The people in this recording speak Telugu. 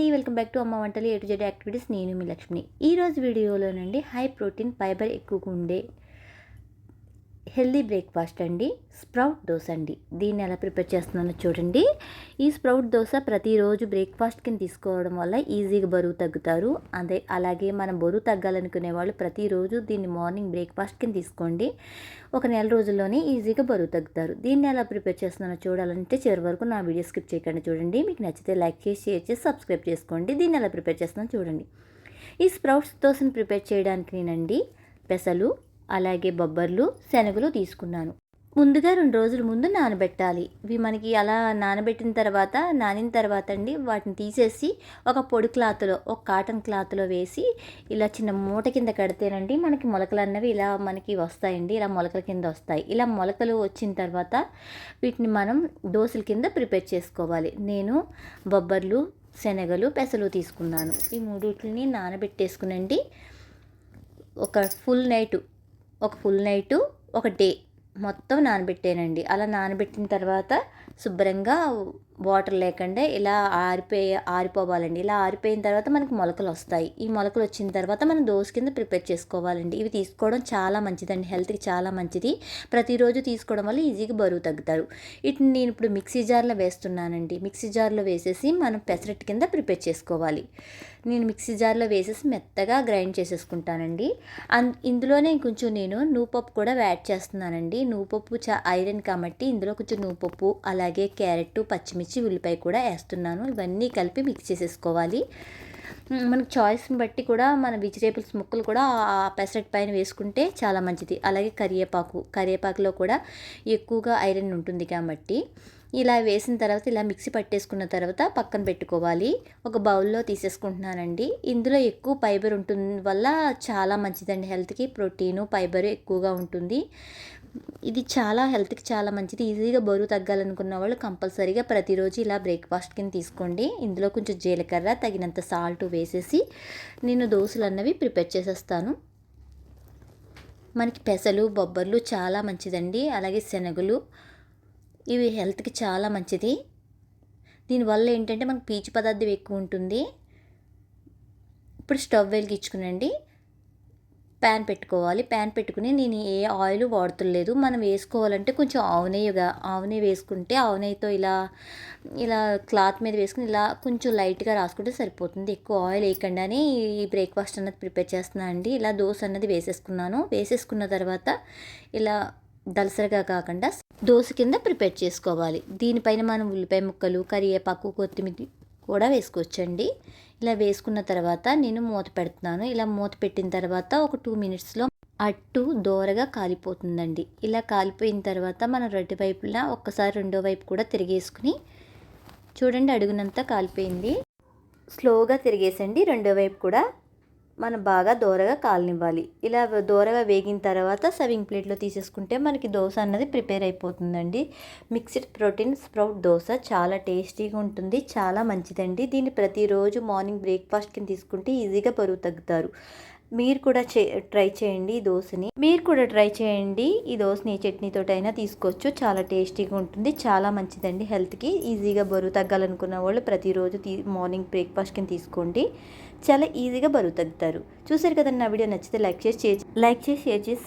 అండి, వెల్కమ్ బ్యాక్ టు అమ్మ వంటలు ఏ టు జెడ్ యాక్టివిటీస్. నేను మీ లక్ష్మిని. ఈరోజు వీడియోలోనండి హై ప్రోటీన్ ఫైబర్ ఎక్కువగా ఉండే హెల్దీ బ్రేక్ఫాస్ట్ అండి, స్ప్రౌట్ దోశ అండి. దీన్ని ఎలా ప్రిపేర్ చేస్తున్నానో చూడండి. ఈ స్ప్రౌట్ దోశ ప్రతిరోజు బ్రేక్ఫాస్ట్ కింద తీసుకోవడం వల్ల ఈజీగా బరువు తగ్గుతారు. అలాగే మనం బరువు తగ్గాలనుకునే వాళ్ళు ప్రతిరోజు దీన్ని మార్నింగ్ బ్రేక్ఫాస్ట్ కింద తీసుకోండి. ఒక నెల రోజుల్లోనే ఈజీగా బరువు తగ్గుతారు. దీన్ని ఎలా ప్రిపేర్ చేస్తున్నానో చూడాలంటే చివరి వరకు నా వీడియో స్కిప్ చేయకుండా చూడండి. మీకు నచ్చితే లైక్ చేసి, షేర్ చేసి, సబ్స్క్రైబ్ చేసుకోండి. దీన్ని ఎలా ప్రిపేర్ చేస్తున్నానో చూడండి. ఈ స్ప్రౌట్స్ దోశను ప్రిపేర్ చేయడానికి నేనండి పెసలు, అలాగే బొబ్బర్లు, శనగలు తీసుకున్నాను. ముందుగా 2 రోజుల ముందు నానబెట్టాలి. ఇవి మనకి అలా నానిన తర్వాత అండి వాటిని తీసేసి ఒక పొడి క్లాత్లో, ఒక కాటన్ క్లాత్లో వేసి ఇలా చిన్న మూట కింద కడితేనండి మనకి మొలకలు అన్నవి ఇలా మనకి వస్తాయండి. ఇలా మొలకల కింద వస్తాయి. ఇలా మొలకలు వచ్చిన తర్వాత వీటిని మనం దోశల కింద ప్రిపేర్ చేసుకోవాలి. నేను బొబ్బర్లు, శనగలు, పెసలు తీసుకున్నాను. ఈ మూడింటిని నానబెట్టేసుకునండి ఒక ఫుల్ నైటు, ఒక డే మొత్తం నానబెట్టానండి. అలా నానబెట్టిన తర్వాత శుభ్రంగా వాటర్ లేకుండా ఇలా ఆరిపోవాలండి. ఇలా ఆరిపోయిన తర్వాత మనకి మొలకలు వస్తాయి. ఈ మొలకలు వచ్చిన తర్వాత మనం దోశ కింద ప్రిపేర్ చేసుకోవాలండి. ఇవి తీసుకోవడం చాలా మంచిదండి, హెల్త్కి చాలా మంచిది. ప్రతిరోజు తీసుకోవడం వల్ల ఈజీగా బరువు తగ్గుతారు. వీటిని నేను ఇప్పుడు మిక్సీ జార్లో వేస్తున్నానండి. మిక్సీ జార్లో వేసేసి మనం పెసరట్టు కింద ప్రిపేర్ చేసుకోవాలి. నేను మిక్సీ జార్లో వేసేసి మెత్తగా గ్రైండ్ చేసేసుకుంటానండి. ఇందులోనే కొంచెం నేను నువ్వుపప్పు కూడా యాడ్ చేస్తున్నానండి. నువ్వుపప్పు ఐరన్ కాబట్టి ఇందులో కొంచెం నువ్వుపప్పు, అలాగే క్యారెట్, పచ్చిమిర్చి, ఉల్లిపాయ కూడా వేస్తున్నాను. ఇవన్నీ కలిపి మిక్స్ చేసేసుకోవాలి. మనకి చాయిస్ని బట్టి కూడా మన వెజిటేబుల్స్ ముక్కలు కూడా ఆ పెసరట్ పైన వేసుకుంటే చాలా మంచిది. అలాగే కరివేపాకులో కూడా ఎక్కువగా ఐరన్ ఉంటుంది కాబట్టి ఇలా వేసిన తర్వాత ఇలా మిక్సీ పట్టేసుకున్న తర్వాత పక్కన పెట్టుకోవాలి. ఒక బౌల్లో తీసేసుకుంటున్నానండి. ఇందులో ఎక్కువ ఫైబర్ ఉంటుంది వల్ల చాలా మంచిదండి, హెల్త్కి ప్రోటీను, ఫైబర్ ఎక్కువగా ఉంటుంది. ఇది చాలా హెల్త్కి చాలా మంచిది. ఈజీగా బరువు తగ్గాలనుకున్న వాళ్ళు కంపల్సరీగా ప్రతిరోజు ఇలా బ్రేక్ఫాస్ట్ కింద తీసుకోండి. ఇందులో కొంచెం జీలకర్ర, తగినంత సాల్ట్ వేసేసి నేను దోశలు అన్నవి ప్రిపేర్ చేసేస్తాను. మనకి పెసలు, బొబ్బర్లు చాలా మంచిదండి. అలాగే శనగలు, ఇవి హెల్త్కి చాలా మంచిది. దీనివల్ల ఏంటంటే మనకు పీచు పదార్థం ఎక్కువ ఉంటుంది. ఇప్పుడు స్టవ్ వెలిగించుకునండి, ప్యాన్ పెట్టుకోవాలి. ప్యాన్ పెట్టుకుని నేను ఏ ఆయిల్ వాడుతులేదు. మనం వేసుకోవాలంటే కొంచెం ఆవు నెయ్యి వేసుకుంటే, ఆవు నెయ్యితో ఇలా క్లాత్ మీద వేసుకుని ఇలా కొంచెం లైట్గా రాసుకుంటే సరిపోతుంది. ఎక్కువ ఆయిల్ వేయకుండానే ఈ బ్రేక్ఫాస్ట్ అన్నది ప్రిపేర్ చేస్తున్నాను అండి. ఇలా దోశ అన్నది వేసేసుకున్న తర్వాత ఇలా దలసరిగా కాకుండా దోశ కింద ప్రిపేర్ చేసుకోవాలి. దీనిపైన మనం ఉల్లిపాయ ముక్కలు, కరివేపాకు, కొత్తిమీర కూడా వేసుకోవచ్చండి. ఇలా వేసుకున్న తర్వాత నేను మూత పెడుతున్నాను. ఇలా మూత పెట్టిన తర్వాత ఒక 2 మినిట్స్లో అట్టు దోరగా కాలిపోతుందండి. ఇలా కాలిపోయిన తర్వాత మనం రెండు వైపులా ఒక్కసారి రెండో వైపు కూడా తిరిగేసుకుని చూడండి, అడుగునంతా కాలిపోయింది. స్లోగా తిరిగేసండి రెండో వైపు కూడా మనం బాగా దోరగా కాలనివ్వాలి. ఇలా దోరగా వేగిన తర్వాత సర్వింగ్ ప్లేట్లో తీసేసుకుంటే మనకి దోశ అన్నది ప్రిపేర్ అయిపోతుందండి. మిక్స్డ్ ప్రోటీన్ స్ప్రౌట్ దోశ చాలా టేస్టీగా ఉంటుంది, చాలా మంచిదండి. దీన్ని ప్రతిరోజు మార్నింగ్ బ్రేక్ఫాస్ట్ కింద తీసుకుంటే ఈజీగా బరువు తగ్గుతారు. మీరు కూడా ట్రై చేయండి ఈ దోశని. ఈ దోశని చట్నీతో అయినా తీసుకోవచ్చు. చాలా టేస్టీగా ఉంటుంది, చాలా మంచిదండి హెల్త్కి. ఈజీగా బరువు తగ్గాలనుకున్న వాళ్ళు ప్రతిరోజు మార్నింగ్ బ్రేక్ఫాస్ట్ కింద తీసుకోండి. చాలా ఈజీగా బరువు తగ్గుతారు. చూసారు కదండి, నా వీడియో నచ్చితే లైక్ చేసి, షేర్ చేసి